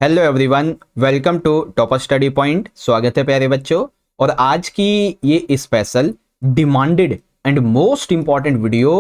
Hello everyone, welcome to topper study point. स्वागत है प्यारे बच्चों। और आज की ये special demanded and most important video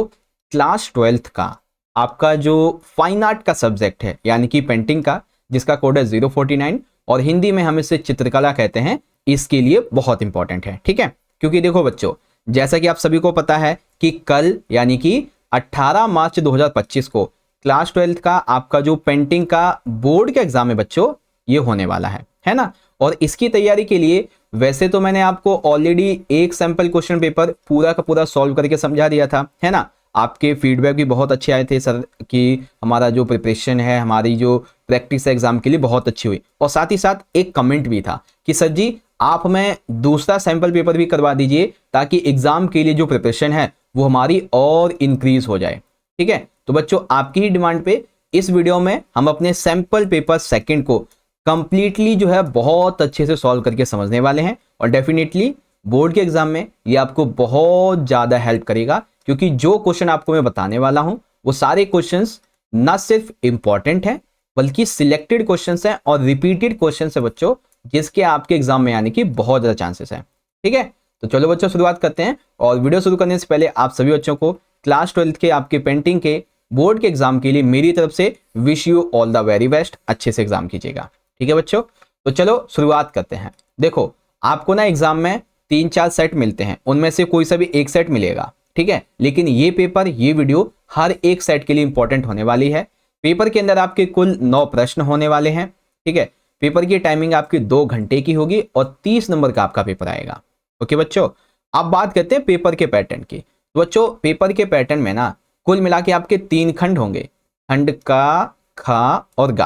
class 12th का आपका जो फाइन आर्ट का सब्जेक्ट है यानी कि पेंटिंग का, जिसका कोड है 049 और हिंदी में हम इसे चित्रकला कहते हैं, इसके लिए बहुत इंपॉर्टेंट है। ठीक है, क्योंकि देखो बच्चों, जैसा कि आप सभी को पता है कि कल यानी कि 18 मार्च 2025 को क्लास 12th का आपका जो पेंटिंग का बोर्ड का एग्जाम है बच्चों, ये होने वाला है ना। और इसकी तैयारी के लिए वैसे तो मैंने आपको ऑलरेडी एक सैंपल क्वेश्चन पेपर पूरा का पूरा सॉल्व करके समझा दिया था, है ना। आपके फीडबैक भी बहुत अच्छे आए थे सर कि हमारा जो प्रिपरेशन है, हमारी जो प्रैक्टिस है एग्जाम के लिए, बहुत अच्छी हुई। और साथ ही साथ एक कमेंट भी था कि सर जी आप हमें दूसरा सैंपल पेपर भी करवा दीजिए ताकि एग्जाम के लिए जो प्रिपरेशन है वो हमारी और इंक्रीज हो जाए। ठीक है, तो बच्चों आपकी ही डिमांड पे इस वीडियो में हम अपने सैंपल पेपर सेकंड को कंप्लीटली जो है बहुत अच्छे से सॉल्व करके समझने वाले हैं। और डेफिनेटली बोर्ड के एग्जाम में ये आपको बहुत ज्यादा हेल्प करेगा, क्योंकि जो क्वेश्चन आपको मैं बताने वाला हूं वो सारे क्वेश्चंस ना सिर्फ इंपॉर्टेंट हैं बल्कि सिलेक्टेड क्वेश्चंस हैं और रिपीटेड क्वेश्चंस है बच्चों, जिसके आपके एग्जाम में आने की बहुत ज्यादा चांसेस है। ठीक है, तो चलो बच्चों शुरुआत करते हैं। और वीडियो शुरू करने से पहले आप सभी बच्चों को क्लास 12th के आपके पेंटिंग के बोर्ड के एग्जाम के लिए मेरी तरफ से wish you all the very best. अच्छे से एग्जाम कीजिएगा। ठीक है बच्चों, तो चलो शुरुआत करते हैं। देखो, आपको ना एग्जाम में 3-4 सेट मिलते हैं, उनमें से कोई सा भी एक सेट मिलेगा। ठीक है, लेकिन ये पेपर, ये वीडियो हर एक सेट के लिए इंपॉर्टेंट होने वाली है। पेपर के अंदर आपके कुल 9 प्रश्न होने वाले हैं। ठीक है, पेपर की टाइमिंग आपकी 2 घंटे की होगी और 30 नंबर का आपका पेपर आएगा। ओके बच्चों, अब बात करते हैं पेपर के पैटर्न की। तो बच्चों पेपर के पैटर्न में ना कुल मिला के आपके 3 खंड होंगे, खंड का, खा और गा।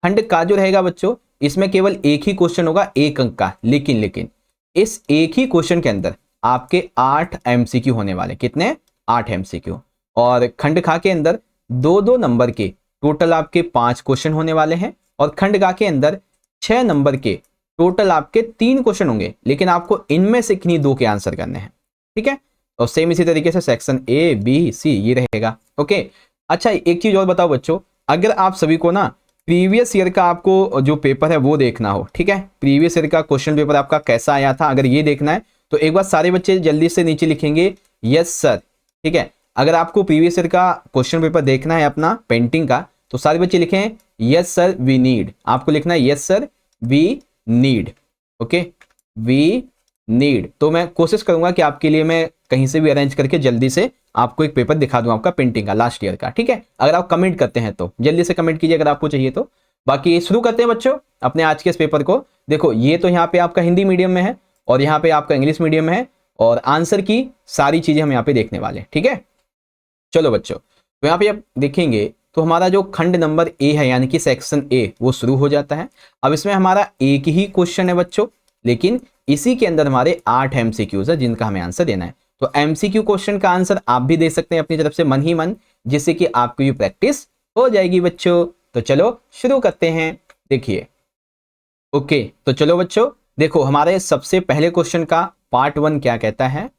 खंड का जो रहेगा बच्चों, इसमें केवल एक ही क्वेश्चन होगा 1 अंक का, लेकिन इस एक ही क्वेश्चन के अंदर आपके 8 एमसीक्यू होने वाले। कितने? 8 एमसीक्यू। और खंड खा के अंदर 2-2 नंबर के टोटल आपके 5 क्वेश्चन होने वाले हैं। और खंड गा के अंदर 6 नंबर के टोटल आपके 3 क्वेश्चन होंगे, लेकिन आपको इनमें से किन्हीं 2 के आंसर करने हैं। ठीक है, और सेम इसी तरीके से सेक्शन ए बी सी ये रहेगा। ओके, अच्छा एक चीज और बताओ बच्चों, अगर आप सभी को ना प्रीवियस ईयर का आपको जो पेपर है वो देखना हो, ठीक है, प्रीवियस ईयर का क्वेश्चन पेपर आपका कैसा आया था, अगर ये देखना है तो एक बार सारे बच्चे जल्दी से नीचे लिखेंगे यस सर। ठीक है, अगर आपको प्रीवियस ईयर का क्वेश्चन पेपर देखना है अपना पेंटिंग का, तो सारे बच्चे लिखें यस सर वी नीड। आपको लिखना है yes sir we need. Okay, we need. तो मैं कोशिश करूंगा कि आपके लिए मैं कहीं से भी अरेंज करके जल्दी से आपको एक पेपर दिखा दूं आपका पेंटिंग का लास्ट ईयर का। ठीक है, अगर आप कमेंट करते हैं तो जल्दी से कमेंट कीजिए अगर आपको चाहिए तो। बाकी शुरू करते हैं बच्चों अपने आज के इस पेपर को। देखो, ये तो यहाँ पे आपका हिंदी मीडियम में है और यहाँ पे आपका इंग्लिश मीडियम में है, और आंसर की सारी चीजें हम यहाँ पे देखने वाले हैं। ठीक है, चलो बच्चों, तो यहाँ पे आप देखेंगे तो हमारा जो खंड नंबर ए है यानी कि सेक्शन ए वो शुरू हो जाता है। अब इसमें हमारा एक ही क्वेश्चन है बच्चों, लेकिन इसी के अंदर हमारे 8 एमसीक्यूज है जिनका हमें आंसर देना है। तो एमसीक्यू क्वेश्चन का आंसर आप भी दे सकते हैं अपनी तरफ से मन ही मन, जिससे कि आपकी प्रैक्टिस हो जाएगी बच्चों। तो चलो शुरू करते हैं। देखिए, ओके, तो चलो बच्चों देखो, हमारे सबसे पहले क्वेश्चन का पार्ट 1 क्या कहता है।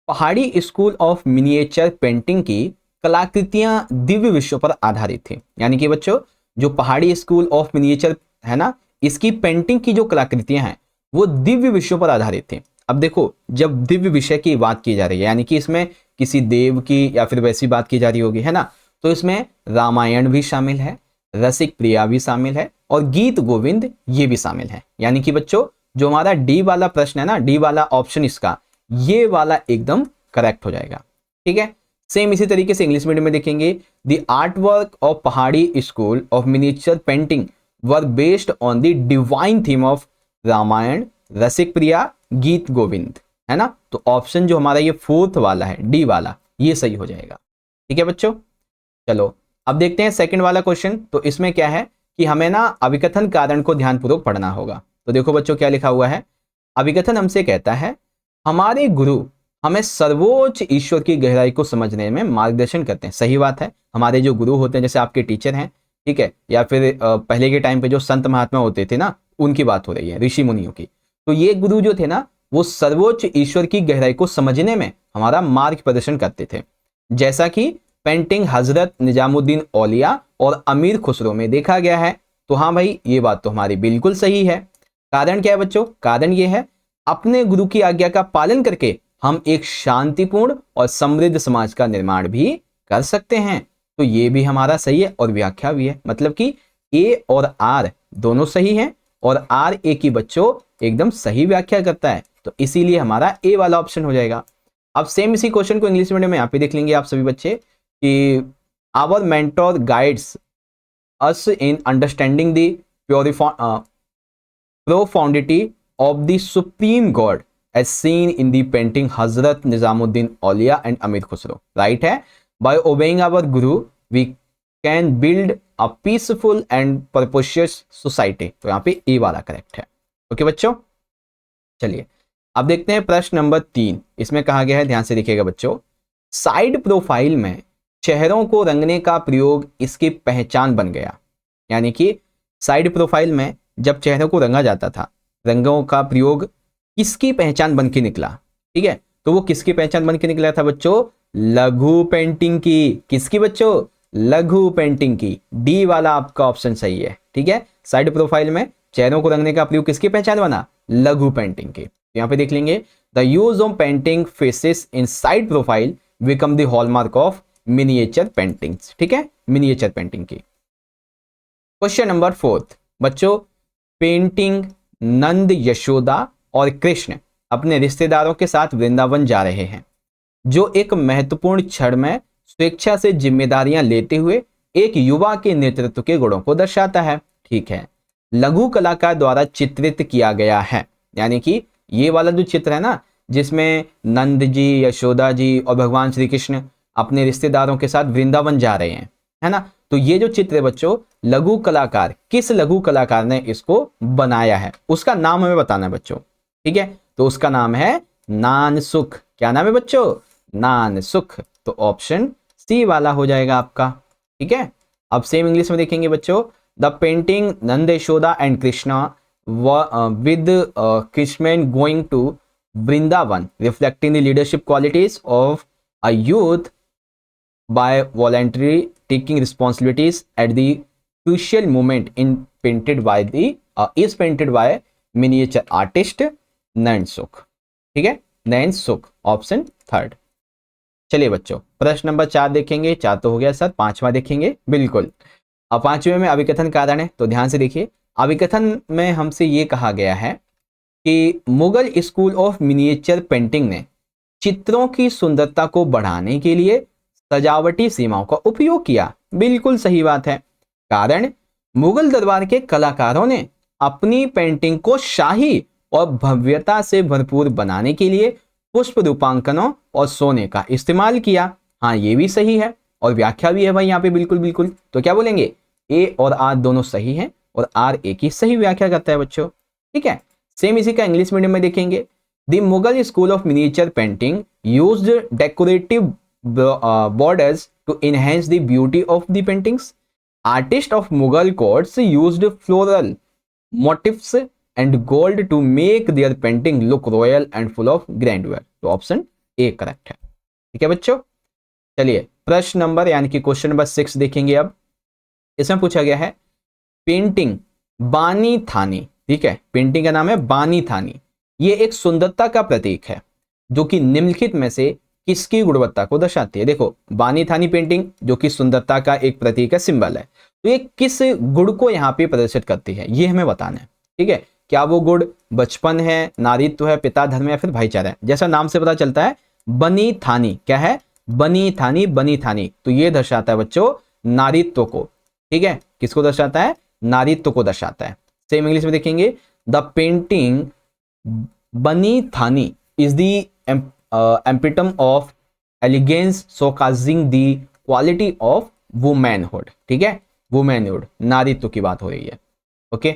पहाड़ी स्कूल ऑफ मिनिएचर पेंटिंग की कलाकृतियां दिव्य विषयों पर आधारित थी। यानी कि बच्चों जो पहाड़ी स्कूल ऑफ मिनिएचर है ना, इसकी पेंटिंग की जो कलाकृतियां हैं वो दिव्य विषयों पर आधारित थी। अब देखो, जब दिव्य विषय की बात की जा रही है यानी कि इसमें किसी देव की या फिर वैसी बात की जा रही होगी, है ना, तो इसमें रामायण भी शामिल है, रसिक प्रिया भी शामिल है और गीत गोविंद ये भी शामिल है। यानी कि बच्चों जो हमारा डी वाला प्रश्न है ना, डी वाला ऑप्शन इसका, ये वाला एकदम करेक्ट हो जाएगा। ठीक है, सेम इसी तरीके से इंग्लिश मीडियम में देखेंगे, the art work of Pahari school of miniature painting were based on the divine theme of Ramayan, Rasik Priya, Geet Govind, है ना। तो ऑप्शन जो हमारा ये 4th वाला है, डी वाला, ये सही हो जाएगा। ठीक है बच्चों, चलो अब देखते हैं सेकंड वाला क्वेश्चन। तो इसमें क्या है कि हमें ना अभिकथन कारण को ध्यानपूर्वक पढ़ना होगा। तो देखो बच्चों क्या लिखा हुआ है। अभिकथन हमसे कहता है, हमारे गुरु हमें सर्वोच्च ईश्वर की गहराई को समझने में मार्गदर्शन करते हैं। सही बात है, हमारे जो गुरु होते हैं जैसे आपके टीचर हैं, ठीक है, या फिर पहले के टाइम पे जो संत महात्मा होते थे ना, उनकी बात हो रही है, ऋषि मुनियों की। तो ये गुरु जो थे ना, वो सर्वोच्च ईश्वर की गहराई को समझने में हमारा मार्ग प्रदर्शन करते थे। जैसा कि पेंटिंग हजरत निजामुद्दीन औलिया और अमीर खुसरो में देखा गया है। तो हाँ भाई, ये बात तो हमारी बिल्कुल सही है। कारण क्या है बच्चों? कारण ये है, अपने गुरु की आज्ञा का पालन करके हम एक शांतिपूर्ण और समृद्ध समाज का निर्माण भी कर सकते हैं। तो ये भी हमारा सही है और व्याख्या भी है, मतलब कि ए और आर दोनों सही हैं और आर ए की बच्चों एकदम सही व्याख्या करता है, तो इसीलिए हमारा ए वाला ऑप्शन हो जाएगा। अब सेम इसी क्वेश्चन को इंग्लिश मीडियम में यहाँ पे देख लेंगे आप सभी बच्चे कि our mentor guides us in understanding the profundity of the supreme god as seen in the painting Hazrat Nizamuddin Aulia and Amir Khusro. Right है, by obeying our guru we can build a peaceful and purposeless society. तो यहाँ पे ए वाला correct है। Okay बच्चों, चलिए अब देखते हैं प्रश्न नंबर 3। इसमें कहा गया है, ध्यान से देखिएगा बच्चों, साइड प्रोफाइल में चेहरों को रंगने का प्रयोग इसकी पहचान बन गया। यानी कि साइड प्रोफाइल में जब चेहरों को रंगा जाता था, रंगों का प्रयोग किसकी पहचान बन के निकला? ठीक है, तो वो किसकी पहचान बन के निकला था बच्चों? लघु पेंटिंग की। किसकी बच्चों? लघु पेंटिंग की। डी वाला आपका ऑप्शन सही है। ठीक है, साइड प्रोफाइल में चेहरों को रंगने का प्रयोग किसकी पहचान बना? लघु पेंटिंग की। यहाँ पे देख लेंगे, the use of painting faces in side profile become the hallmark of miniature paintings. ठीक है, मिनिएचर पेंटिंग की। क्वेश्चन नंबर 4 बच्चों, पेंटिंग नंद, यशोदा और कृष्ण अपने रिश्तेदारों के साथ वृंदावन जा रहे हैं, जो एक महत्वपूर्ण क्षण में स्वेच्छा से जिम्मेदारियां लेते हुए एक युवा के नेतृत्व के गुणों को दर्शाता है। ठीक है, लघु कलाकार द्वारा चित्रित किया गया है। यानी कि ये वाला जो चित्र है ना, जिसमें नंद जी, यशोदा जी और भगवान श्री कृष्ण अपने रिश्तेदारों के साथ वृंदावन जा रहे हैं, है ना, तो ये जो चित्र है बच्चों, लघु कलाकार, किस लघु कलाकार ने इसको बनाया है, उसका नाम हमें बताना है बच्चों। ठीक है, तो उसका नाम है नानसुख। क्या नाम है बच्चों? नानसुख। तो ऑप्शन सी वाला हो जाएगा आपका। ठीक है, अब सेम इंग्लिश में देखेंगे बच्चों, the painting Nand, Yashoda and Krishna with Krishna going to Vrindavan reflecting the leadership qualities of a youth by voluntarily taking responsibilities at the crucial moment is painted by miniature artist Nainsukh. ठीक है, नैनसुख ऑप्शन 3। चलिए बच्चों, प्रश्न नंबर 4 देखेंगे। 4 तो हो गया सर, 5वां देखेंगे। बिल्कुल, अब 5वें में अभिकथन कारण है, तो ध्यान से देखिए। अभिकथन में हमसे ये कहा गया है कि Mughal school of miniature painting ने चित्रों की सुंदरता को बढ़ाने के लिए सजावटी सीमाओं का उपयोग किया। बिल्कुल सही बात है। कारण, मुगल दरबार के कलाकारों ने अपनी पेंटिंग को शाही और भव्यता से भरपूर बनाने के लिए पुष्प रूपांकनों और सोने का इस्तेमाल किया। हाँ, ये भी सही है और व्याख्या भी है भाई यहाँ पे। बिल्कुल बिल्कुल, तो क्या बोलेंगे? ए और आर दोनों सही हैं और आर ए की सही व्याख्या करता है बच्चों। ठीक है, सेम इसी का इंग्लिश मीडियम में देखेंगे। The Mughal school of miniature painting used decorative borders to enhance the beauty of the paintings. Artists of Mughal courts used floral motifs and gold to make their painting look royal and full of grandeur. तो option A correct है। ठीक है बच्चों, चलिए प्रश्न number यानी कि question number 6 देखेंगे। अब इसमें पूछा गया है, पेंटिंग बानी थानी। ठीक है, पेंटिंग का नाम है बानी थानी। ये एक सुंदरता का प्रतीक है जो कि निम्नलिखित में से किसकी गुणवत्ता को दर्शाती है? देखो, बानी थानी पेंटिंग जो कि सुंदरता का एक प्रतीक है, सिंबल है, तो ये किस गुण को यहाँ पे प्रदर्शित करती है, ये हमें बताना है। ठीक है, क्या वो गुण बचपन है, नारीत्व है, पिता धर्म या फिर भाईचारा है? जैसा नाम से पता चलता है, बनी थानी क्या है? बनी थानी, बनी थानी, तो ये दर्शाता है बच्चों नारीत्व को। ठीक है, किसको दर्शाता है? नारीत्व को दर्शाता है। सेम इंग्लिश में देखेंगे, the painting Bani Thani is the epitome of elegance showcasing the quality of womanhood. ठीक है, वुमेनहुड, नारीत्व की बात हो रही है। ओके,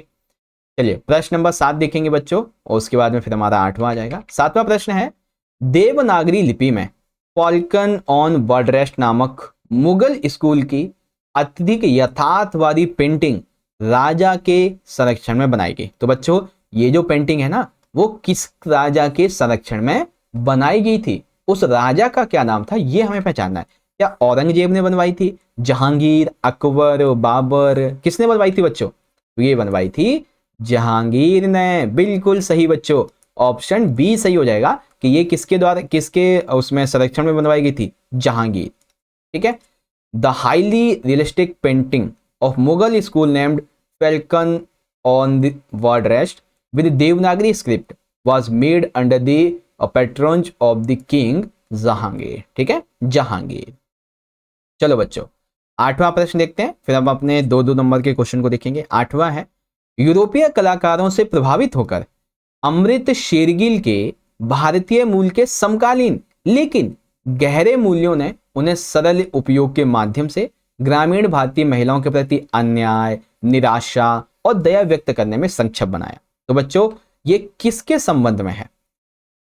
चलिए प्रश्न नंबर 7 देखेंगे बच्चों और उसके बाद में फिर हमारा 8वां आ जाएगा। 7वां प्रश्न है, देवनागरी लिपि में फॉल्कन ऑन बर्ड रेस्ट नामक मुगल स्कूल की अत्यधिक यथार्थवादी पेंटिंग राजा के संरक्षण में बनाई गई। तो बच्चों, ये जो पेंटिंग है ना, वो किस राजा के संरक्षण में बनाई गई थी? उस राजा का क्या नाम था, ये हमें पहचानना है। क्या औरंगजेब ने बनवाई थी, जहांगीर, अकबर, बाबर, किसने बनवाई थी बच्चों? तो ये बनवाई थी जहांगीर ने। बिल्कुल सही बच्चों, ऑप्शन बी सही हो जाएगा कि ये किसके द्वारा, किसके उसमें संरक्षण में बनवाई गई थी, जहांगीर। ठीक है। The highly realistic painting of Mughal school named falcon on the word rest with Devanagari script was made under the patronage of the king Jahangir. ठीक है, जहांगीर। चलो बच्चों, 8वां प्रश्न देखते हैं, फिर हम अपने 2-2 नंबर के क्वेश्चन को देखेंगे। 8वां है, यूरोपीय कलाकारों से प्रभावित होकर अमृत शेरगिल के भारतीय मूल के समकालीन लेकिन गहरे मूल्यों ने उन्हें सरल उपयोग के माध्यम से ग्रामीण भारतीय महिलाओं के प्रति अन्याय, निराशा और दया व्यक्त करने में सक्षम बनाया। तो बच्चों, ये किसके संबंध में है?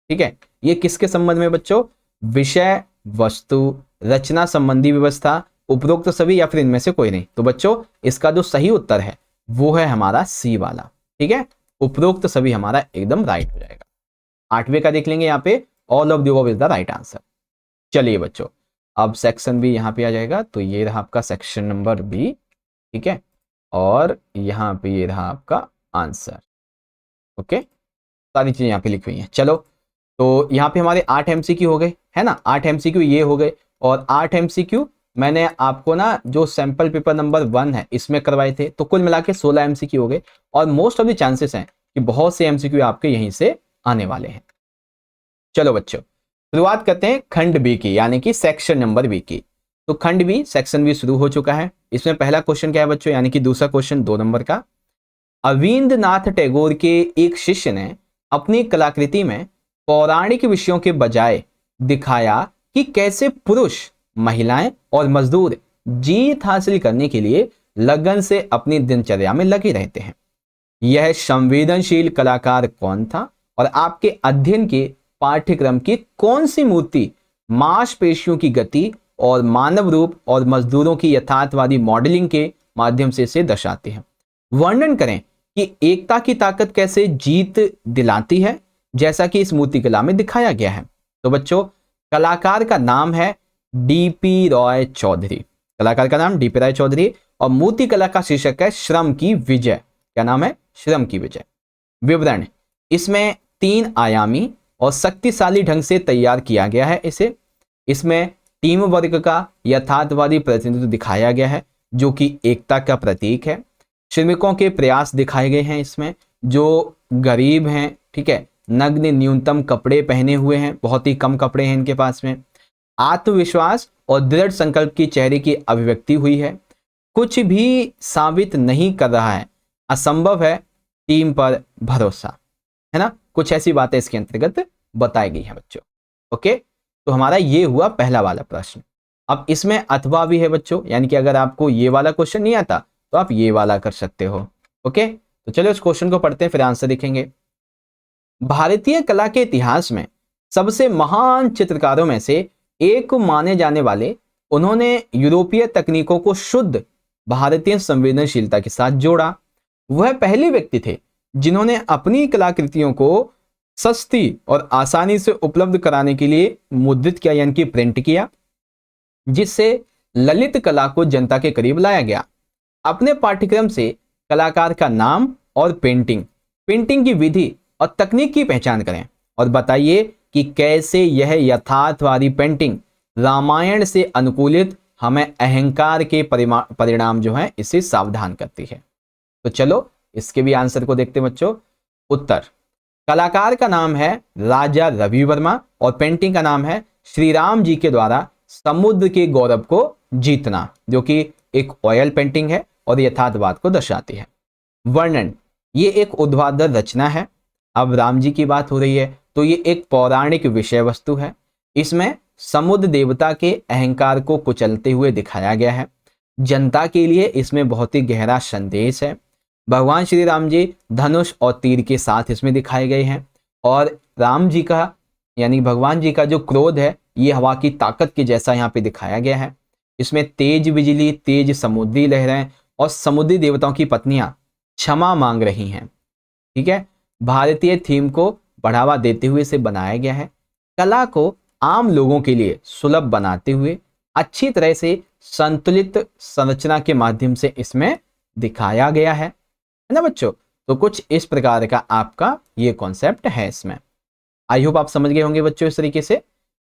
ठीक है, ये किसके संबंध में बच्चों? विषय, वस्तु, रचना संबंधी व्यवस्था, उपरोक्त सभी या फिर इनमें से कोई नहीं। तो बच्चों, इसका जो सही उत्तर है वो है हमारा सी वाला। ठीक है, उपरोक्त सभी हमारा एकदम राइट हो जाएगा। 8वें का देख लेंगे यहाँ पे, all of the above is the right answer. चलिए बच्चों, अब सेक्शन बी यहाँ पे आ जाएगा। तो ये रहा आपका सेक्शन नंबर बी। ठीक है, और यहाँ पे ये रहा आपका आंसर। ओके, सारी चीजें यहाँ पे लिखी हुई हैं। चलो, तो यहाँ पे हमारे 8 एमसीक्यू हो गए, है ना। 8 एमसीक्यू ये हो गए, और 8 एमसीक्यू मैंने आपको ना जो सैंपल पेपर नंबर 1 है इसमें करवाए थे, तो कुल मिला के 16 एमसीक्यू हो गए, और मोस्ट ऑफ द चांसेस हैं कि बहुत से एमसीक्यू आपके यहीं से आने वाले हैं। चलो बच्चों, शुरुआत करते हैं खंड बी की, यानी कि सेक्शन नंबर बी की। तो खंड बी, सेक्शन बी शुरू हो चुका है। इसमें पहला क्वेश्चन क्या है बच्चों, यानी कि दूसरा क्वेश्चन 2 नंबर का। अविंद्रनाथ टैगोर के एक शिष्य ने अपनी कलाकृति में पौराणिक विषयों के बजाय दिखाया कि कैसे पुरुष, महिलाएं और मजदूर जीत हासिल करने के लिए लगन से अपनी दिनचर्या में लगे रहते हैं। यह संवेदनशील कलाकार कौन था, और आपके अध्ययन के पाठ्यक्रम की कौन सी मूर्ति मांसपेशियों की गति और मानव रूप और मजदूरों की यथार्थवादी मॉडलिंग के माध्यम से इसे दर्शाते हैं। वर्णन करें कि एकता की ताकत कैसे जीत दिलाती है, जैसा कि इस मूर्ति कला में दिखाया गया है। तो बच्चों, कलाकार का नाम है डीपी रॉय चौधरी। कलाकार का नाम डीपी रॉय चौधरी, और मूर्ति कला का शीर्षक है श्रम की विजय। क्या नाम है? श्रम की विजय। विवरण, इसमें 3 आयामी और शक्तिशाली ढंग से तैयार किया गया है इसे। इसमें टीम वर्क का यथार्थवादी प्रतिनिधित्व दिखाया गया है, जो कि एकता का प्रतीक है। श्रमिकों के प्रयास दिखाए गए हैं इसमें, जो गरीब हैं, ठीक है, नग्न, न्यूनतम कपड़े पहने हुए हैं, बहुत ही कम कपड़े हैं इनके पास में। आत्मविश्वास और दृढ़ संकल्प की चेहरे की अभिव्यक्ति हुई है। कुछ भी साबित नहीं कर रहा है, असंभव है, टीम पर भरोसा, है ना। कुछ ऐसी बातें इसके अंतर्गत बताई गई हैं बच्चों। ओके, तो हमारा ये हुआ पहला वाला प्रश्न। अब इसमें अथवा भी है बच्चों, यानी कि अगर आपको ये वाला क्वेश्चन नहीं आता तो आप ये वाला कर सकते हो। ओके, तो चलो इस क्वेश्चन को पढ़ते हैं, फिर आंसर देखेंगे। भारतीय कला के इतिहास में सबसे महान चित्रकारों में से एक माने जाने वाले, उन्होंने यूरोपीय तकनीकों को शुद्ध भारतीय संवेदनशीलता के साथ जोड़ा। वह पहले व्यक्ति थे जिन्होंने अपनी कलाकृतियों को सस्ती और आसानी से उपलब्ध कराने के लिए मुद्रित किया, यानी कि प्रिंट किया, जिससे ललित कला को जनता के करीब लाया गया। अपने पाठ्यक्रम से कलाकार का नाम और पेंटिंग की विधि और तकनीक की पहचान करें, और बताइए कि कैसे यह यथार्थवादी पेंटिंग रामायण से अनुकूलित हमें अहंकार के परिणाम जो है इससे सावधान करती है। तो चलो इसके भी आंसर को देखते हैं बच्चों। उत्तर, कलाकार का नाम है राजा रवि वर्मा, और पेंटिंग का नाम है श्री राम जी के द्वारा समुद्र के गौरव को जीतना, जो कि एक ऑयल पेंटिंग है और यथार्थवाद को दर्शाती है। वर्णन, ये एक ऊर्ध्वाधर रचना है। अब राम जी की बात हो रही है तो ये एक पौराणिक विषय वस्तु है। इसमें समुद्र देवता के अहंकार को कुचलते हुए दिखाया गया है। जनता के लिए इसमें बहुत ही गहरा संदेश है। भगवान श्री राम जी धनुष और तीर के साथ इसमें दिखाए गए हैं, और राम जी का यानी भगवान जी का जो क्रोध है ये हवा की ताकत के जैसा यहाँ पे दिखाया गया है। इसमें तेज बिजली, तेज समुद्री लहरें और समुद्री देवताओं की पत्नियां क्षमा मांग रही हैं। ठीक है, भारतीय थीम को बढ़ावा देते हुए इसे बनाया गया है। कला को आम लोगों के लिए सुलभ बनाते हुए अच्छी तरह से संतुलित संरचना के माध्यम से इसमें दिखाया गया है। है ना बच्चों। तो कुछ इस प्रकार का आपका ये कॉन्सेप्ट है इसमें। आई होप आप समझ गए होंगे बच्चों इस तरीके से।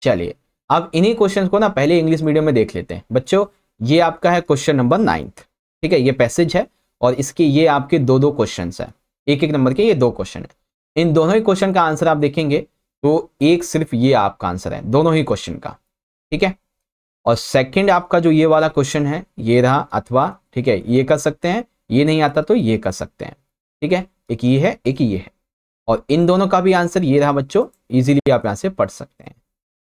चलिए अब इन्हीं क्वेश्चंस को ना पहले इंग्लिश मीडियम में देख लेते हैं बच्चों। ये आपका है क्वेश्चन नंबर 9th, ठीक है, ये पैसेज है और इसके ये आपके दो दो क्वेश्चन है, एक एक नंबर के ये दो क्वेश्चन है। इन दोनों ही क्वेश्चन का आंसर आप देखेंगे तो एक सिर्फ ये आपका आंसर है दोनों ही क्वेश्चन का, ठीक है। और सेकंड आपका जो ये वाला क्वेश्चन है ये रहा, अथवा, ठीक है, ये कर सकते हैं, ये नहीं आता तो ये कर सकते हैं, ठीक है। एक ये है एक ये है, और इन दोनों का भी आंसर ये रहा बच्चों, इजीली आप यहां से पढ़ सकते हैं,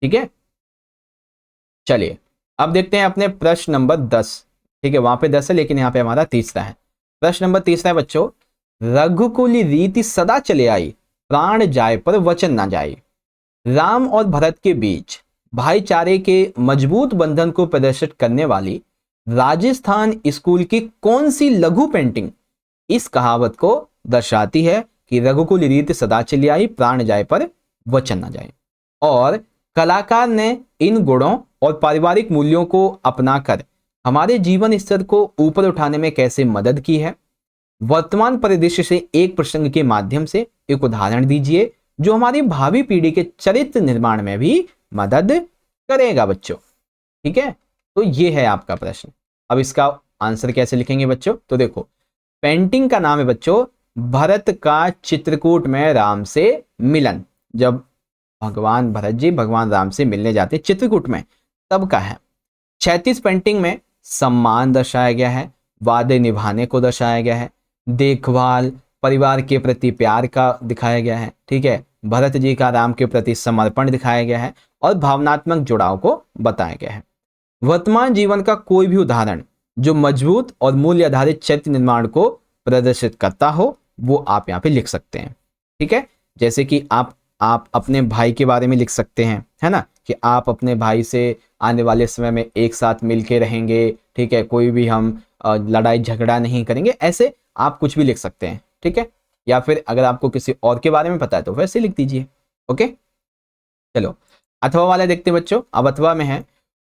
ठीक है। चलिए अब देखते हैं अपने प्रश्न नंबर 10, ठीक है, वहां पे 10 है लेकिन यहाँ पे हमारा तीसरा है। प्रश्न नंबर तीसरा है बच्चों, रघुकुल रीति सदा चले आई, प्राण जाए पर वचन ना जाए। राम और भरत के बीच भाईचारे के मजबूत बंधन को प्रदर्शित करने वाली राजस्थान स्कूल की कौन सी लघु पेंटिंग इस कहावत को दर्शाती है कि रघुकुल रीति सदा चली आई, प्राण जाए पर वचन ना जाए। और कलाकार ने इन गुणों और पारिवारिक मूल्यों को अपनाकर हमारे जीवन स्तर को ऊपर उठाने में कैसे मदद की है। वर्तमान परिदृश्य से एक प्रसंग के माध्यम से एक उदाहरण दीजिए जो हमारी भावी पीढ़ी के चरित्र निर्माण में भी मदद करेगा बच्चों, ठीक है। तो ये है आपका प्रश्न। अब इसका आंसर कैसे लिखेंगे बच्चों, तो देखो पेंटिंग का नाम है बच्चों भरत का चित्रकूट में राम से मिलन। जब भगवान भरत जी भगवान राम से मिलने जाते चित्रकूट में तब का है। 36 पेंटिंग में सम्मान दर्शाया गया है, वादे निभाने को दर्शाया गया है, देखभाल, परिवार के प्रति प्यार का दिखाया गया है, ठीक है, भरत जी का राम के प्रति समर्पण दिखाया गया है और भावनात्मक जुड़ाव को बताया गया है। वर्तमान जीवन का कोई भी उदाहरण जो मजबूत और मूल्य आधारित चरित्र निर्माण को प्रदर्शित करता हो वो आप यहाँ पे लिख सकते हैं, ठीक है। जैसे कि आप अपने भाई के बारे में लिख सकते हैं, है ना, कि आप अपने भाई से आने वाले समय में एक साथ मिलके रहेंगे, ठीक है, कोई भी हम लड़ाई झगड़ा नहीं करेंगे, ऐसे आप कुछ भी लिख सकते हैं, ठीक है। या फिर अगर आपको किसी और के बारे में पता है तो वैसे लिख दीजिए, ओके। चलो अथवा वाला देखते हैं बच्चों। अब अथवा में है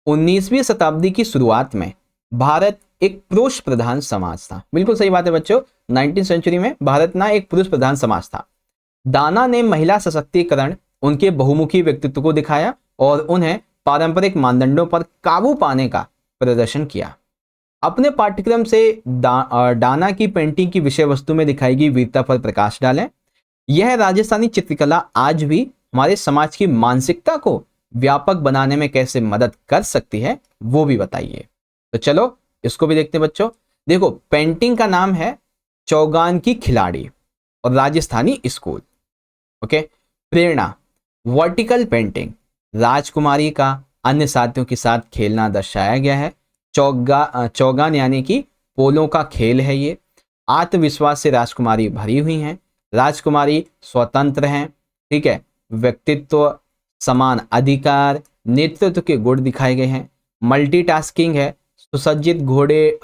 19वीं शताब्दी की शुरुआत में भारत एक पुरुष प्रधान समाज था। बिल्कुल सही बात है बच्चों, 19वीं सेंचुरी में भारत ना एक पुरुष प्रधान समाज था। दाना ने महिला सशक्तिकरण, उनके बहुमुखी व्यक्तित्व को दिखाया और उन्हें पारंपरिक मानदंडों पर काबू पाने का प्रदर्शन किया। अपने पाठ्यक्रम से डाना की पेंटिंग की विषय वस्तु में दिखाई गई वीरता पर प्रकाश डालें। यह राजस्थानी चित्रकला आज भी हमारे समाज की मानसिकता को व्यापक बनाने में कैसे मदद कर सकती है वो भी बताइए। तो चलो इसको भी देखते हैं बच्चों। देखो पेंटिंग का नाम है चौगान की खिलाड़ी और राजस्थानी स्कूल, ओके। प्रेरणा वर्टिकल पेंटिंग, राजकुमारी का अन्य साथियों के साथ खेलना दर्शाया गया है। चौगान यानी कि पोलों का खेल है ये। आत्मविश्वास से राजकुमारी भरी हुई हैं, राजकुमारी स्वतंत्र हैं, ठीक है, व्यक्तित्व, समान अधिकार, नेतृत्व के गुण दिखाए गए हैं। मल्टीटास्किंग है, सुसज्जित घोड़े,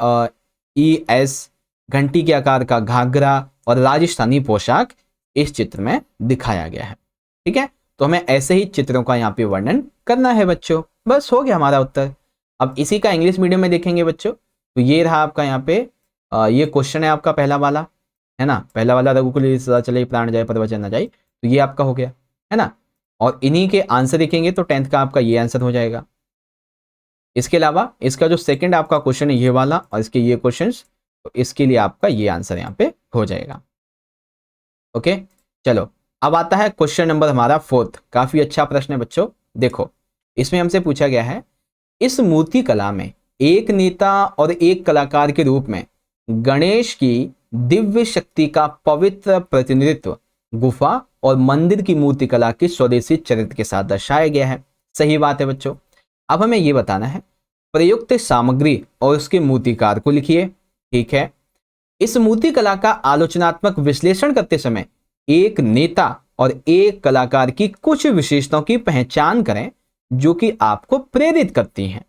ES घंटी के आकार का घाघरा और राजस्थानी पोशाक इस चित्र में दिखाया गया है, ठीक है। तो हमें ऐसे ही चित्रों का यहाँ पे वर्णन करना है बच्चों, बस हो गया हमारा उत्तर। अब इसी का इंग्लिश मीडियम में देखेंगे बच्चों, तो ये रहा आपका यहाँ पे ये क्वेश्चन है आपका पहला वाला, है ना, पहला वाला रघुकुल सदा चले प्राण जाए पर वचन न जाए, तो ये आपका हो गया, है ना। और इन्हीं के आंसर देखेंगे तो 10th का आपका ये आंसर हो जाएगा। इसके अलावा इसका जो सेकंड आपका क्वेश्चन है ये वाला और इसके ये क्वेश्चंस, तो इसके लिए आपका ये आंसर यहाँ पे हो जाएगा, ओके। चलो अब आता है क्वेश्चन नंबर हमारा 4th। काफी अच्छा प्रश्न है बच्चों। देखो इसमें हमसे पूछा गया है, इस मूर्ति कला में एक नेता और एक कलाकार के रूप में गणेश की दिव्य शक्ति का पवित्र प्रतिनिधित्व गुफा और मंदिर की मूर्ति कला के स्वदेशी चरित्र के साथ दर्शाया गया है। सही बात है बच्चों। अब हमें यह बताना है प्रयुक्त सामग्री और उसके मूर्तिकार को लिखिए, ठीक है। इस मूर्ति कला का आलोचनात्मक विश्लेषण करते समय एक नेता और एक कलाकार की कुछ विशेषताओं की पहचान करें जो कि आपको प्रेरित करती हैं,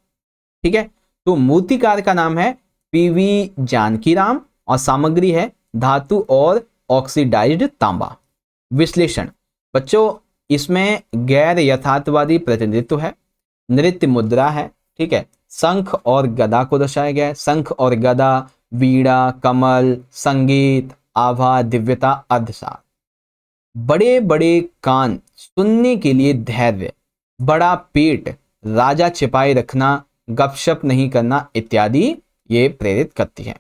ठीक है। तो मूर्तिकार का नाम है PV जानकीराम और सामग्री है धातु और ऑक्सीडाइज्ड तांबा। विश्लेषण बच्चों इसमें गैर यथार्थवादी प्रतिनिधित्व है, नृत्य मुद्रा है, ठीक है, शंख और गदा को दर्शाया गया है। शंख और गदा, वीणा, कमल, संगीत, आभा, दिव्यता, अर्धसार। बड़े बड़े कान, सुनने के लिए धैर्य, बड़ा पेट, राजा छिपाए रखना, गपशप नहीं करना इत्यादि ये प्रेरित करती है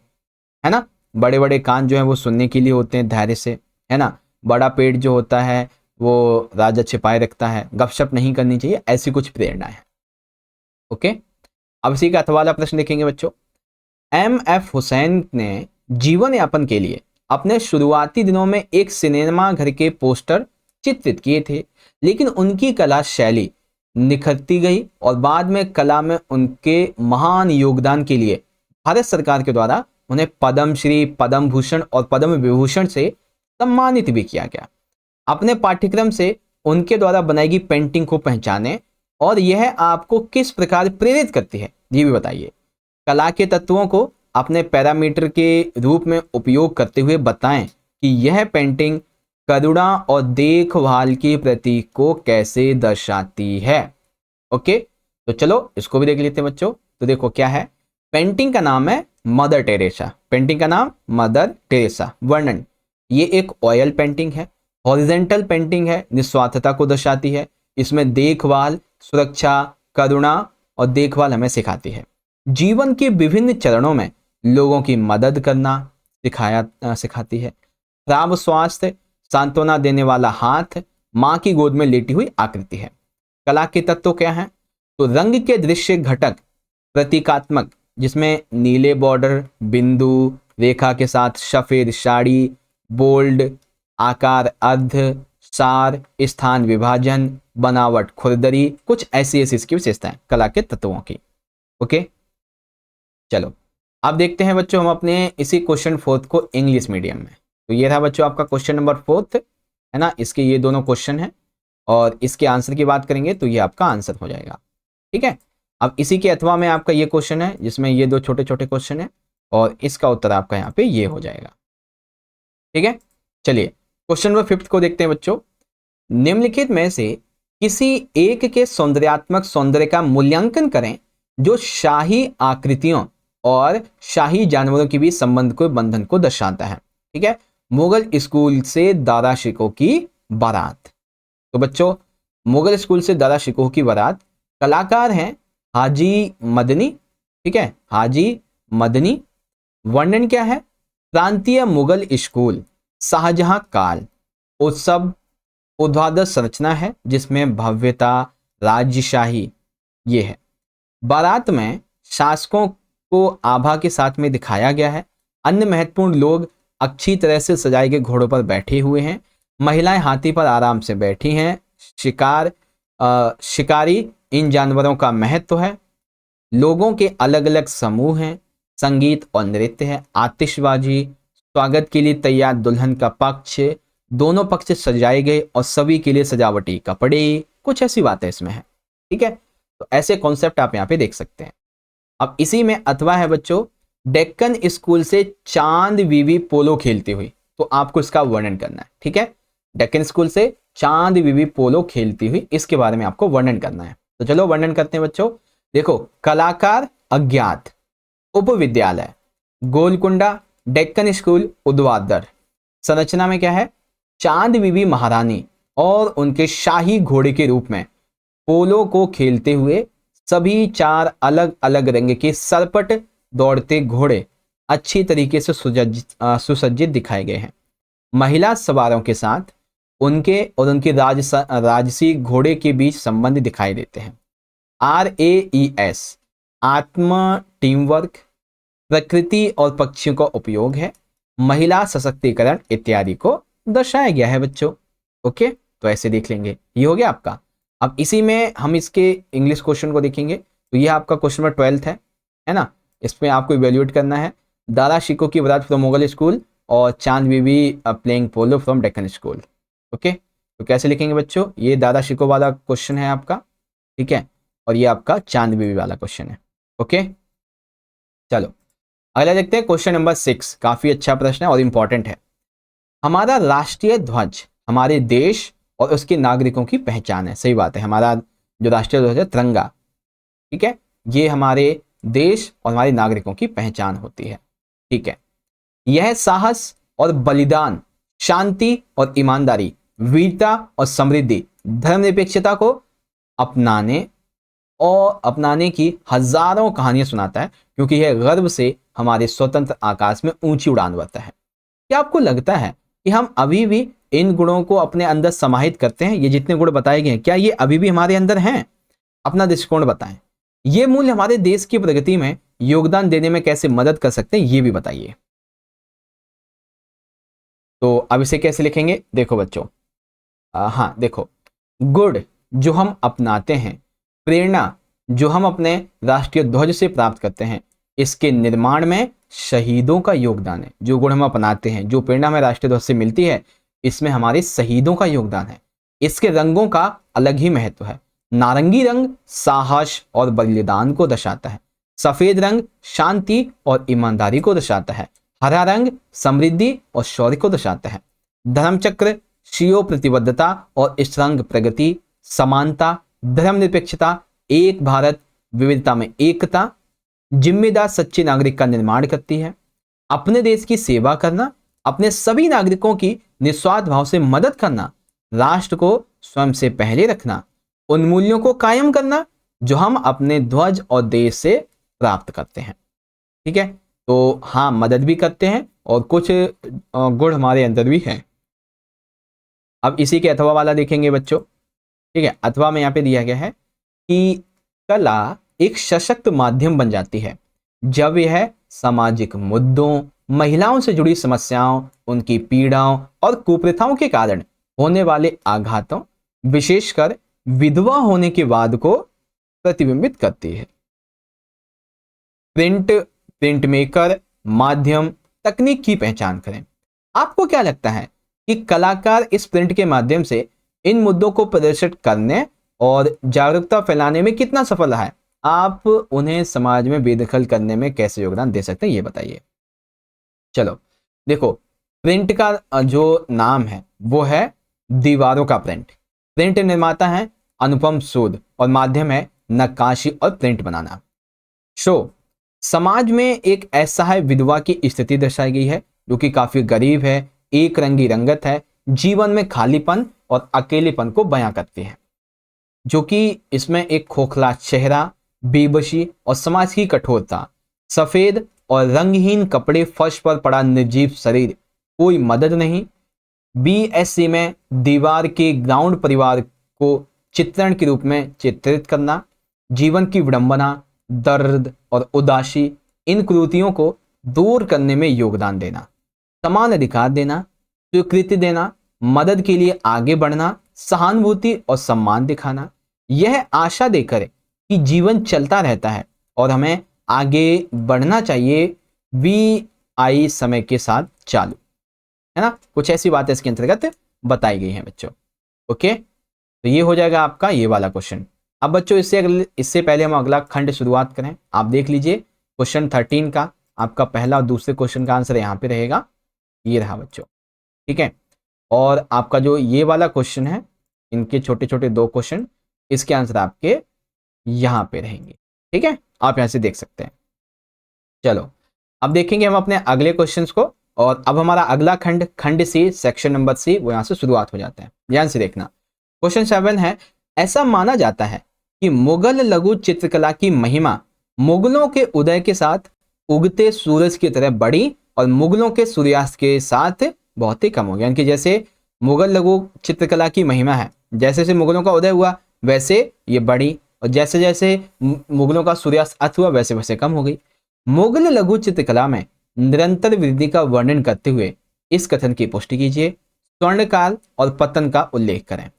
ना। बड़े बड़े कान जो है वो सुनने के लिए होते हैं धैर्य से, है ना। बड़ा पेट जो होता है वो राजा छिपाए रखता है, गपशप नहीं करनी चाहिए, ऐसी कुछ प्रेरणाएं हैं। ओके, अब इसी का अथवा वाला प्रश्न देखेंगे बच्चों। एम.एफ. हुसैन ने जीवन यापन के लिए अपने शुरुआती दिनों में एक सिनेमा घर के पोस्टर चित्रित किए थे, लेकिन उनकी कला शैली निखरती गई और बाद में कला में उनके महान योगदान के लिए भारत सरकार के द्वारा उन्हें पद्मश्री, पद्म भूषण और पद्म विभूषण से सम्मानित भी किया गया। अपने पाठ्यक्रम से उनके द्वारा बनाई गई पेंटिंग को पहचानें और यह आपको किस प्रकार प्रेरित करती है ये भी बताइए। कला के तत्वों को अपने पैरामीटर के रूप में उपयोग करते हुए बताएं कि यह पेंटिंग करुणा और देखभाल की प्रतीक को कैसे दर्शाती है। ओके, तो चलो इसको भी देख लेते हैं बच्चों। तो देखो क्या है, पेंटिंग का नाम है मदर टेरेसा। पेंटिंग का नाम मदर टेरेसा। वर्णन, ये एक ऑयल पेंटिंग है, हॉरिजेंटल पेंटिंग है, निस्वार्थता को दर्शाती है। इसमें देखभाल, सुरक्षा, करुणा और देखभाल हमें सिखाती है। जीवन के विभिन्न चरणों में लोगों की मदद करना सिखाती है। खराब स्वास्थ्य, सांत्वना देने वाला हाथ, मां की गोद में लेटी हुई आकृति है। कला के तत्व क्या है, तो रंग के दृश्य घटक प्रतीकात्मक, जिसमें नीले बॉर्डर, बिंदु रेखा के साथ सफेद साड़ी, बोल्ड आकार, अर्ध सार, स्थान विभाजन, बनावट खुरदरी, कुछ ऐसी इसकी विशेषताएं कला के तत्वों की। ओके, चलो अब देखते हैं बच्चों हम अपने इसी क्वेश्चन 4 को इंग्लिश मीडियम में। तो ये था बच्चों आपका क्वेश्चन नंबर 4 है ना। इसके ये दोनों क्वेश्चन हैं और इसके आंसर की बात करेंगे तो ये आपका आंसर हो जाएगा। ठीक है, अब इसी के अथवा में आपका ये क्वेश्चन है जिसमें ये दो छोटे छोटे क्वेश्चन है और इसका उत्तर आपका यहाँ पे ये हो जाएगा। ठीक है, चलिए क्वेश्चन नंबर 5 को देखते हैं बच्चों। निम्नलिखित में से किसी एक के सौंदर्यात्मक सौंदर्य का मूल्यांकन करें जो शाही आकृतियों और शाही जानवरों के बीच संबंध को बंधन को दर्शाता है। ठीक है, मुगल स्कूल से दारा शिकोह की बारात। तो बच्चों मुगल स्कूल से दारा शिकोह की बारात, कलाकार हैं हाजी मदनी। ठीक है, हाजी मदनी। वर्णन क्या है, प्रांतीय मुगल स्कूल, शाहजहां काल, उत्सव, ऊर्ध्वाधर संरचना है जिसमें भव्यता, राज्यशाही ये है। बारात में शासकों को आभा के साथ में दिखाया गया है। अन्य महत्वपूर्ण लोग अच्छी तरह से सजाए गए घोड़ों पर बैठे हुए हैं। महिलाएं हाथी पर आराम से बैठी हैं। शिकारी इन जानवरों का महत्व है। लोगों के अलग अलग समूह हैं। संगीत और नृत्य है। आतिशबाजी, स्वागत के लिए तैयार दुल्हन का पक्ष, दोनों पक्ष सजाए गए और सभी के लिए सजावटी कपड़े, कुछ ऐसी बातें इसमें है। ठीक है, तो ऐसे कॉन्सेप्ट आप यहाँ पे देख सकते हैं। अब इसी में अथवा है बच्चों, डेक्कन स्कूल से चांद बीबी पोलो खेलती हुई, तो आपको इसका वर्णन करना है। ठीक है, डेक्कन स्कूल से चांद बीबी पोलो खेलती हुई, इसके बारे में आपको वर्णन करना है। तो चलो वर्णन करते हैं बच्चों। देखो, कलाकार अज्ञात, उप विद्यालय गोलकुंडा, डेक्कन स्कूल ऊर्ध्वाधर। संरचना में क्या है, चांद बीबी महारानी और उनके शाही घोड़े के रूप में पोलो को खेलते हुए सभी चार अलग अलग रंग के सरपट दौड़ते घोड़े अच्छी तरीके से सुसज्जित दिखाए गए हैं। महिला सवारों के साथ उनके और उनके राजसी घोड़े के बीच संबंध दिखाई देते हैं। RAES आत्म, टीम वर्क, प्रकृति और पक्षियों का उपयोग है, महिला सशक्तिकरण इत्यादि को दर्शाया गया है बच्चों। ओके, तो ऐसे देख लेंगे, ये हो गया आपका। अब इसी में हम इसके इंग्लिश क्वेश्चन को देखेंगे। तो ये आपका क्वेश्चन नंबर 12 है ना। इसमें आपको इवेल्युएट करना है दारा शिकोह की बारात फ्रॉम मुगल स्कूल और Chand Bibi playing polo from Deccan school. Okay, तो कैसे लिखेंगे बच्चों, ये दारा शिकोह वाला क्वेश्चन है आपका। ठीक है, और ये आपका चांद बीबी वाला क्वेश्चन है। ओके, चलो अगला देखते हैं क्वेश्चन नंबर 6। काफी अच्छा प्रश्न है और इंपॉर्टेंट है। हमारा राष्ट्रीय ध्वज हमारे देश और उसके नागरिकों की पहचान है। सही बात है, हमारा जो राष्ट्रीय ध्वज है तिरंगा, ठीक है, ये हमारे देश और हमारे नागरिकों की पहचान होती है। ठीक है, यह साहस, और बलिदान, शांति और ईमानदारी, वीरता और समृद्धि, धर्मनिरपेक्षता को अपनाने की हजारों कहानियां सुनाता है, क्योंकि यह गर्व से हमारे स्वतंत्र आकाश में ऊंची उड़ान भरता है। क्या आपको लगता है कि हम अभी भी इन गुणों को अपने अंदर समाहित करते हैं? ये जितने गुण बताए गए हैं, क्या ये अभी भी हमारे अंदर हैं? अपना दृष्टिकोण बताएं। ये मूल्य हमारे देश की प्रगति में योगदान देने में कैसे मदद कर सकते हैं, ये भी बताइए। तो अब इसे कैसे लिखेंगे? देखो बच्चों, हाँ देखो, गुड जो हम अपनाते हैं, प्रेरणा जो हम अपने राष्ट्रीय ध्वज से प्राप्त करते हैं, इसके निर्माण में शहीदों का योगदान है। जो गुण हम अपनाते हैं, जो प्रेरणा हमें राष्ट्रीय ध्वज से मिलती है, इसमें हमारे शहीदों का योगदान है। इसके रंगों का अलग ही महत्व है। नारंगी रंग साहस और बलिदान को दर्शाता है, सफेद रंग शांति और ईमानदारी को दर्शाता है, हरा रंग समृद्धि और शौर्य को दर्शाता है, धर्मचक्र शीयो प्रतिबद्धता और स्त्रंग प्रगति, समानता, धर्मनिरपेक्षता, एक भारत विविधता में एकता, जिम्मेदार सच्चे नागरिक का निर्माण करती है, अपने देश की सेवा करना, अपने सभी नागरिकों की निस्वार्थ भाव से मदद करना, राष्ट्र को स्वयं से पहले रखना, उन मूल्यों को कायम करना जो हम अपने ध्वज और देश से प्राप्त करते हैं। ठीक है, तो हाँ, मदद भी करते हैं और कुछ गुण हमारे अंदर भी हैं। अब इसी के अथवा वाला देखेंगे बच्चों। ठीक है, अथवा में यहाँ पे दिया गया है कि कला एक सशक्त माध्यम बन जाती है जब यह सामाजिक मुद्दों, महिलाओं से जुड़ी समस्याओं, उनकी पीड़ाओं और कुप्रथाओं के कारण होने वाले आघातों, विशेषकर विधवा होने के बाद को प्रतिबिंबित करती है। प्रिंट मेकर, माध्यम, तकनीक की पहचान करें। आपको क्या लगता है कि कलाकार इस प्रिंट के माध्यम से इन मुद्दों को प्रदर्शित करने और जागरूकता फैलाने में कितना सफल रहा है? आप उन्हें समाज में बेदखल करने में कैसे योगदान दे सकते हैं, ये बताइए। चलो देखो, प्रिंट का जो नाम है वो है दीवारों का प्रिंट। प्रिंट निर्माता है अनुपम सूद और माध्यम है नक्काशी और प्रिंट बनाना। शो समाज में एक असहाय विधवा की स्थिति दर्शाई गई है जो कि काफी गरीब है, एक रंगी रंगत है, जीवन में खालीपन और अकेलेपन को बयां करती है, जो कि इसमें एक खोखला चेहरा, बेबसी और समाज की कठोरता, सफेद और रंगहीन कपड़े, फर्श पर पड़ा निर्जीव शरीर, कोई मदद नहीं। बीएससी में दीवार के ग्राउंड परिवार को चित्रण के रूप में चित्रित करना, जीवन की विडंबना, दर्द और उदासी, इन कुरीतियों को दूर करने में योगदान देना, समान अधिकार देना, स्वीकृति देना, मदद के लिए आगे बढ़ना, सहानुभूति और सम्मान दिखाना, यह आशा देकर कि जीवन चलता रहता है और हमें आगे बढ़ना चाहिए, वी आई समय के साथ चालू, है ना। कुछ ऐसी बातें इसके अंतर्गत बताई गई हैं बच्चों। ओके, तो ये हो जाएगा आपका ये वाला क्वेश्चन। अब बच्चों इससे पहले हम अगला खंड शुरुआत करें। आप देख लीजिए क्वेश्चन 13 का आपका पहला और दूसरे क्वेश्चन का आंसर यहाँ पे रहेगा, ये रहा बच्चों। ठीक है, और आपका जो ये वाला क्वेश्चन है, इनके छोटे छोटे 2 क्वेश्चन, इसके आंसर आपके यहाँ पे रहेंगे। ठीक है, आप यहाँ से देख सकते हैं। चलो अब देखेंगे हम अपने अगले क्वेश्चंस को, और अब हमारा अगला खंड सी, सेक्शन नंबर सी, वो यहाँ से शुरुआत हो जाता है। ध्यान से देखना। क्वेश्चन 7 है, ऐसा माना जाता है कि मुगल लघु चित्रकला की महिमा मुगलों के उदय के साथ उगते सूरज की तरह बढ़ी और मुगलों के सूर्यास्त के साथ बहुत ही कम हो गया। यानी कि जैसे मुगल लघु चित्रकला की महिमा है, जैसे जैसे मुगलों का उदय हुआ वैसे ये बढ़ी, और जैसे जैसे मुगलों का सूर्यास्त अस्त हुआ वैसे वैसे कम हो गई। मुगल लघु चित्रकला में निरंतर वृद्धि का वर्णन करते हुए इस कथन की पुष्टि कीजिए। स्वर्णकाल और पतन का उल्लेख करें।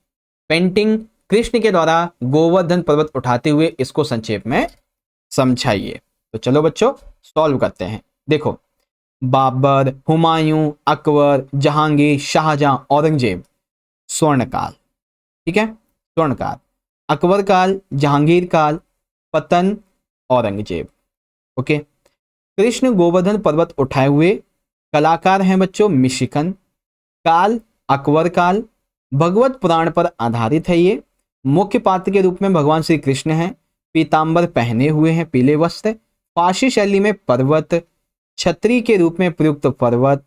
पेंटिंग कृष्ण के द्वारा गोवर्धन पर्वत उठाते हुए इसको संक्षेप में समझाइए। तो चलो बच्चों सॉल्व करते हैं। देखो, बाबर, हुमायूं, अकबर, जहांगीर, शाहजहां, औरंगजेब। स्वर्णकाल, ठीक है, स्वर्णकाल, अकबर काल, जहांगीर काल, पतन, औरंगजेब। ओके, कृष्ण गोवर्धन पर्वत उठाए हुए कलाकार हैं बच्चों मिशिकन। काल अकबर काल, भगवत पुराण पर आधारित है। ये मुख्य पात्र के रूप में भगवान श्री कृष्ण हैं, पीतांबर पहने हुए हैं, पीले वस्त्र, फारसी शैली में पर्वत, छतरी के रूप में प्रयुक्त पर्वत,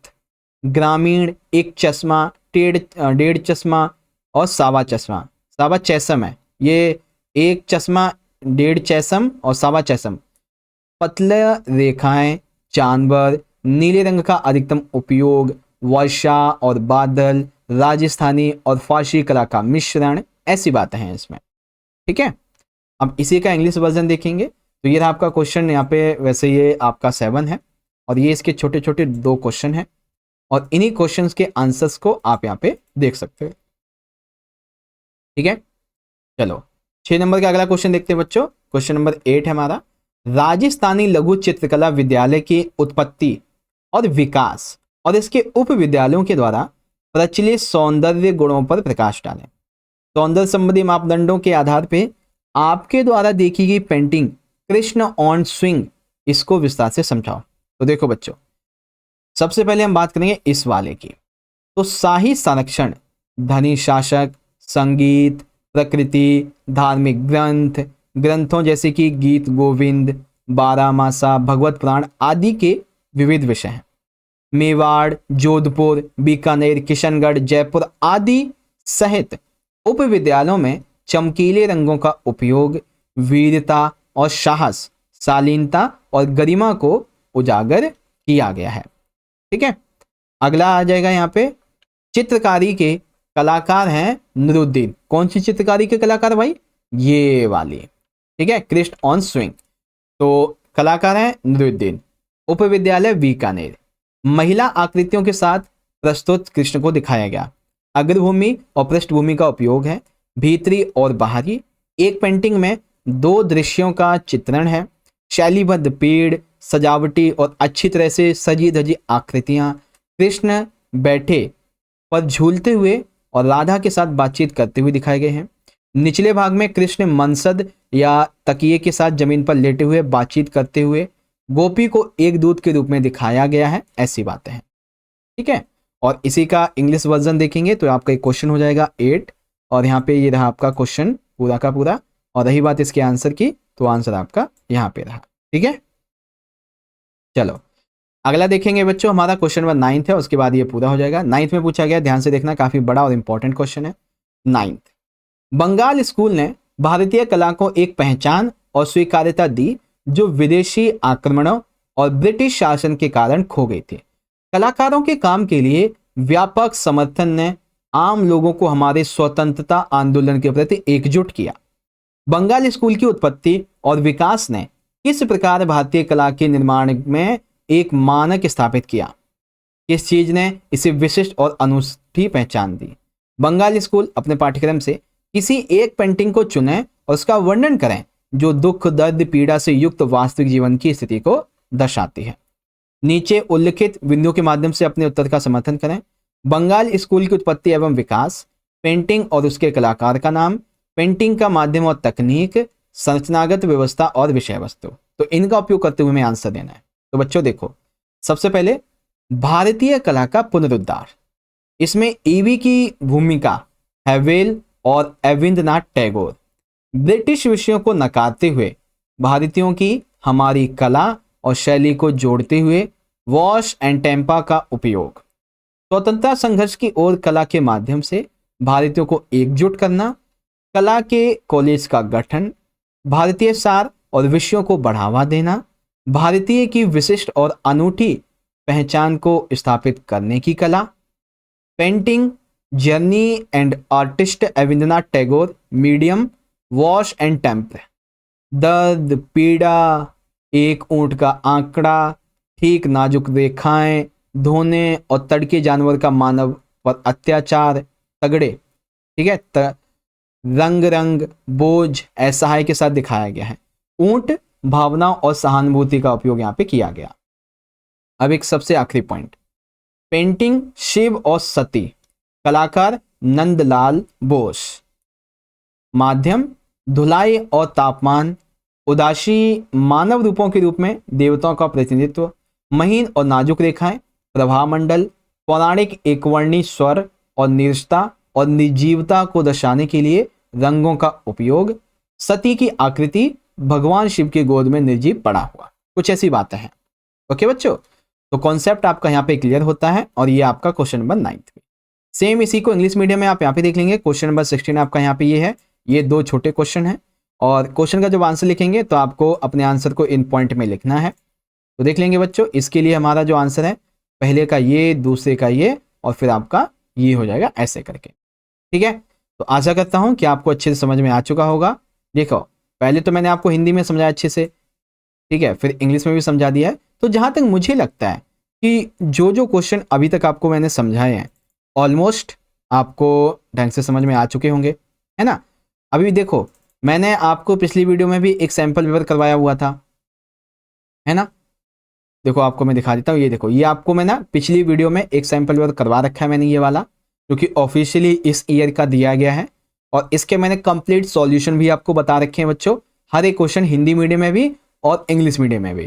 ग्रामीण, एक चश्मा, डेढ़ चश्मा और सावा चश्मा। सावा चैसम है ये, एक चश्मा, डेढ़ चैसम और सावा चैसम। पतले रेखाएं, जानवर, नीले रंग का अधिकतम उपयोग, वर्षा और बादल, राजस्थानी और फारसी कला का मिश्रण, ऐसी बातें हैं इसमें। ठीक है, अब इसी का इंग्लिश वर्जन देखेंगे। तो ये रहा आपका क्वेश्चन यहाँ पे, वैसे ये आपका 7 है और ये इसके छोटे छोटे 2 क्वेश्चन हैं और इन्हीं क्वेश्चंस के आंसर्स को आप यहाँ पे देख सकते हैं। ठीक है, चलो 6 नंबर का अगला क्वेश्चन देखते हैं बच्चों। क्वेश्चन नंबर 8 है हमारा, राजस्थानी लघु चित्रकला विद्यालय की उत्पत्ति और विकास और इसके उप विद्यालयों के द्वारा प्रचलित सौंदर्य गुणों पर प्रकाश डालें। सौंदर्य संबंधी मापदंडों के आधार पर आपके द्वारा देखी गई पेंटिंग कृष्ण ऑन स्विंग, इसको विस्तार से समझाओ। तो देखो बच्चों, सबसे पहले हम बात करेंगे इस वाले की। तो शाही संरक्षण, धनी शासक, संगीत, प्रकृति, धार्मिक ग्रंथ, ग्रंथों जैसे कि गीत गोविंद, बारामासा, भगवत पुराण आदि के विविध विषय हैं। मेवाड़, जोधपुर, बीकानेर, किशनगढ़, जयपुर आदि सहित उप विद्यालयों में चमकीले रंगों का उपयोग वीरता और साहस, शालीनता और गरिमा को उजागर किया गया है। ठीक है, अगला आ जाएगा यहाँ पे, चित्रकारी के कलाकार हैं नूरुद्दीन। कौन सी चित्रकारी के कलाकार भाई? ये वाली। ठीक है, कृष्ण ऑन स्विंग। तो कलाकार हैं नूरुद्दीन। उप विद्यालय बीकानेर। महिला आकृतियों के साथ प्रस्तुत कृष्ण को दिखाया गया। अग्रभूमि और पृष्ठभूमि का उपयोग है, भीतरी और बाहरी। एक पेंटिंग में 2 दृश्यों का चित्रण है। शैलीबद्ध पेड़, सजावटी और अच्छी तरह से सजी धजी आकृतियां, कृष्ण बैठे पर झूलते हुए और राधा के साथ बातचीत करते हुए दिखाए गए हैं। निचले भाग में कृष्ण मनसद या तकिए के साथ जमीन पर लेटे हुए बातचीत करते हुए गोपी को एक दूत के रूप में दिखाया गया है, ऐसी बातें हैं। ठीक है, और इसी का इंग्लिश वर्जन देखेंगे तो आपका एक क्वेश्चन हो जाएगा 8 और यहाँ पे ये रहा आपका क्वेश्चन पूरा का पूरा। और रही बात इसके आंसर की, तो आंसर आपका यहाँ पे रहा। ठीक है, चलो अगला देखेंगे बच्चों, हमारा क्वेश्चन नंबर 9 है, उसके बाद ये पूरा हो जाएगा। 9 में पूछा गया, ध्यान से देखना, काफी बड़ा और इंपॉर्टेंट क्वेश्चन है। 9, बंगाल स्कूल ने भारतीय कला को एक पहचान और स्वीकार्यता दी जो विदेशी आक्रमणों और ब्रिटिश शासन के कारण खो गई थी। कलाकारों के काम के लिए व्यापक समर्थन ने आम लोगों को हमारे स्वतंत्रता आंदोलन के प्रति एकजुट किया। बंगाल स्कूल की उत्पत्ति और विकास ने किस प्रकार भारतीय कला के निर्माण में एक मानक स्थापित किया? किस चीज ने इसे विशिष्ट और अनूठी पहचान दी? बंगाल स्कूल अपने पाठ्यक्रम से किसी एक पेंटिंग को चुनें और उसका वर्णन करें जो दुख, दर्द, पीड़ा से युक्त वास्तविक जीवन की स्थिति को दर्शाती है। नीचे उल्लिखित बिंदुओं के माध्यम से अपने उत्तर का समर्थन करें। बंगाल स्कूल की उत्पत्ति एवं विकास, पेंटिंग और उसके कलाकार का नाम, पेंटिंग का माध्यम और तकनीक, संरचनागत व्यवस्था और विषय वस्तु। तो इनका उपयोग करते हुए हमें आंसर देना है। तो बच्चों देखो, सबसे पहले भारतीय कला का पुनरुद्धार, इसमें ईवी की भूमिका हैवेल और रविंद्रनाथ टैगोर। ब्रिटिश विषयों को नकारते हुए भारतीयों की हमारी कला और शैली को जोड़ते हुए वॉश एंड टेम्पा का उपयोग। स्वतंत्रता संघर्ष की ओर कला के माध्यम से भारतीयों को एकजुट करना। कला के कॉलेज का गठन। भारतीय सार और विषयों को बढ़ावा देना। भारतीय की विशिष्ट और अनूठी पहचान को स्थापित करने की कला। Painting, journey and artist Rabindranath Tagore. Medium, wash and tempera. दर्द, पीड़ा, एक ऊंट का आंकड़ा, ठीक नाजुक रेखाएं, धोने और तड़के जानवर का मानव पर अत्याचार, तगड़े, ठीक है, रंग रंग, बोझ, असहाय के साथ दिखाया गया है। ऊंट, भावना और सहानुभूति का उपयोग यहाँ पे किया गया। अब एक सबसे आखिरी पॉइंट, पेंटिंग शिव और सती। कलाकार नंदलाल बोस। माध्यम धुलाई और तापमान। उदासी मानव रूपों के रूप में देवताओं का प्रतिनिधित्व। महीन और नाजुक रेखाएं। प्रभा मंडल। पौराणिक एकवर्णी स्वर और नीरसता और निर्जीवता को दर्शाने के लिए रंगों का उपयोग। सती की आकृति, भगवान शिव के गोद में निर्जीव पड़ा हुआ। कुछ ऐसी बातें हैं। ओके बच्चों, तो कॉन्सेप्ट आपका यहाँ पे क्लियर होता है और ये आपका क्वेश्चन नंबर 9 में। सेम इसी को इंग्लिश मीडियम में आप यहाँ पे देख लेंगे। क्वेश्चन नंबर 16 आपका यहाँ पे ये है, ये 2 छोटे क्वेश्चन हैं और क्वेश्चन का जब आंसर लिखेंगे तो आपको अपने आंसर को इन पॉइंट में लिखना है। तो देख लेंगे बच्चों, इसके लिए हमारा जो आंसर है पहले का ये, दूसरे का ये और फिर आपका ये हो जाएगा ऐसे करके। ठीक है, तो आशा करता हूँ कि आपको अच्छे से समझ में आ चुका होगा। देखो पहले तो मैंने आपको हिंदी में समझाया अच्छे से, ठीक है, फिर इंग्लिश में भी समझा दिया है। तो जहाँ तक मुझे लगता है कि जो जो क्वेश्चन अभी तक आपको मैंने समझाए हैं ऑलमोस्ट आपको ढंग से समझ में आ चुके होंगे, है ना। अभी देखो मैंने आपको पिछली वीडियो में भी एक सैंपल पेपर करवाया हुआ था, है ना। देखो आपको मैं दिखा देता हूँ, ये देखो, ये आपको मैं ना पिछली वीडियो में एक सैंपल पेपर करवा रखा है मैंने, ये वाला जो कि ऑफिशियली इस ईयर का दिया गया है और इसके मैंने कंप्लीट सॉल्यूशन भी आपको बता रखे हैं बच्चों, हर एक क्वेश्चन हिंदी मीडियम में भी और इंग्लिश मीडियम में भी।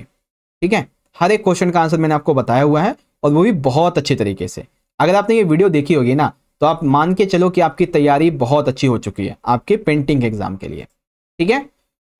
ठीक है, हर एक क्वेश्चन का आंसर मैंने आपको बताया हुआ है और वो भी बहुत अच्छे तरीके से। अगर आपने ये वीडियो देखी होगी ना तो आप मान के चलो कि आपकी तैयारी बहुत अच्छी हो चुकी है आपके पेंटिंग एग्जाम के लिए। ठीक है,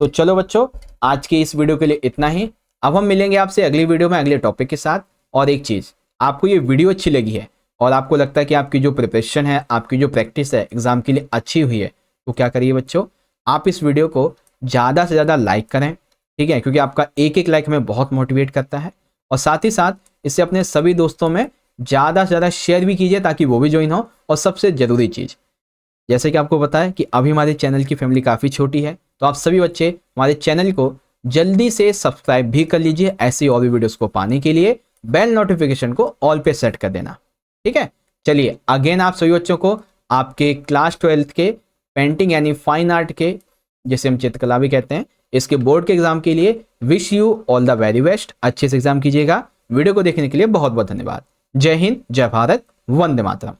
तो चलो बच्चों आज की इस वीडियो के लिए इतना ही। अब हम मिलेंगे आपसे अगली वीडियो में अगले टॉपिक के साथ। और एक चीज, आपको ये वीडियो अच्छी लगी है और आपको लगता है कि आपकी जो प्रिपरेशन है, आपकी जो प्रैक्टिस है एग्जाम के लिए अच्छी हुई है, तो क्या करिए बच्चों, आप इस वीडियो को ज़्यादा से ज़्यादा लाइक करें। ठीक है, क्योंकि आपका एक एक लाइक हमें बहुत मोटिवेट करता है और साथ ही साथ इसे अपने सभी दोस्तों में ज़्यादा से ज़्यादा शेयर भी कीजिए ताकि वो भी ज्वाइन हो। और सबसे ज़रूरी चीज़, जैसे कि आपको पता है कि अभी हमारे चैनल की फैमिली काफ़ी छोटी है, तो आप सभी बच्चे हमारे चैनल को जल्दी से सब्सक्राइब भी कर लीजिए ऐसी और भी वीडियोस को पाने के लिए। बेल नोटिफिकेशन को ऑल पे सेट कर देना। ठीक है, चलिए अगेन आप सभी बच्चों को आपके क्लास 12th के पेंटिंग यानी फाइन आर्ट के, जैसे हम चित्रकला भी कहते हैं, इसके बोर्ड के एग्जाम के लिए wish you all the very best. अच्छे से एग्जाम कीजिएगा। वीडियो को देखने के लिए बहुत बहुत धन्यवाद। जय हिंद, जय भारत, वंदे मातरम।